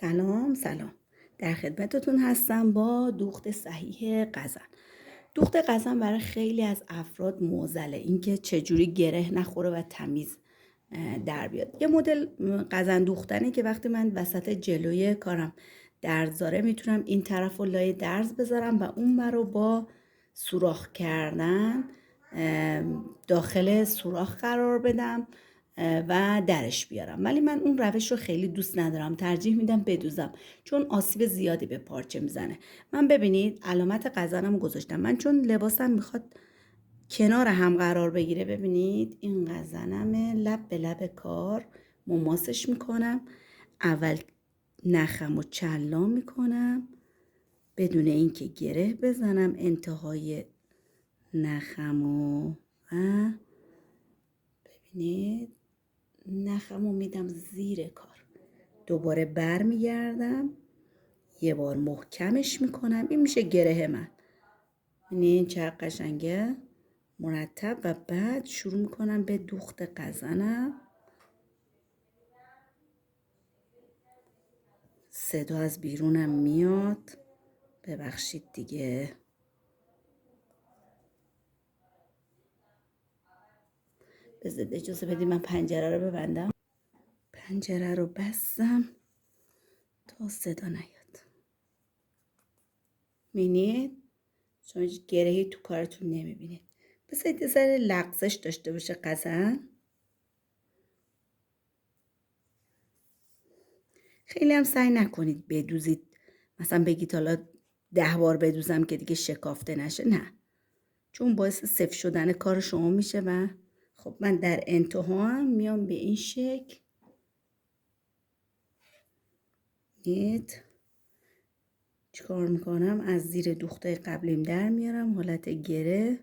سلام. در خدمتتون هستم با دوخت صحیح قزن. دوخت قزن برای خیلی از افراد معضله، اینکه چجوری گره نخوره و تمیز در بیاد. یه مدل قزن دوختنی که وقتی من وسط جلوی کارم درز داره میتونم این طرف رو لای درز بذارم و اون رو با سوراخ کردن داخل سوراخ قرار بدم و درش بیارم. ولی من اون روش رو خیلی دوست ندارم، ترجیح میدم بدوزم چون آسیب زیادی به پارچه میزنه. من ببینید علامت قزنم گذاشتم، من چون لباسم میخواد کنار هم قرار بگیره. ببینید این قزنمه، لب به لب کار مماسش میکنم. اول نخم و چلا میکنم بدون اینکه گره بزنم انتهای نخم و ببینید نخمو میدم زیر کار، دوباره بر میگردم یه بار محکمش میکنم. این میشه گره من. این چقدر قشنگه، مرتب. و بعد شروع میکنم به دوخت قزنم. صدا از بیرونم میاد، ببخشید دیگه. بذارید اجازه بدید من پنجره رو ببندم. پنجره رو بستم تا صدا نیاد. میبینید شما هیچ گرهی تو کارتون نمیبینید. بذارید یه ذره لغزش داشته باشه قزن. خیلی هم سعی نکنید بدوزید، مثلا بگید حالا 10 بار بدوزم که دیگه شکافته نشه. نه، چون باعث صفر شدن کار شما میشه. و خب من در انتها هم میام به این شکل چیکار میکنم، از زیر دوختای قبلیم در میارم حالت گره.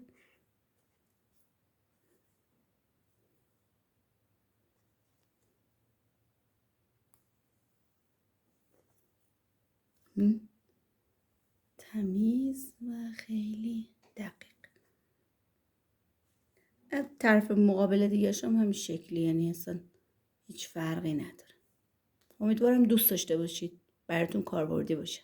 تمیز و خیلی دقیق. طرف مقابل دیگه هم همین شکلی، یعنی اصلا هیچ فرقی نداره. امیدوارم دوست داشته باشید، براتون کاربردی باشه.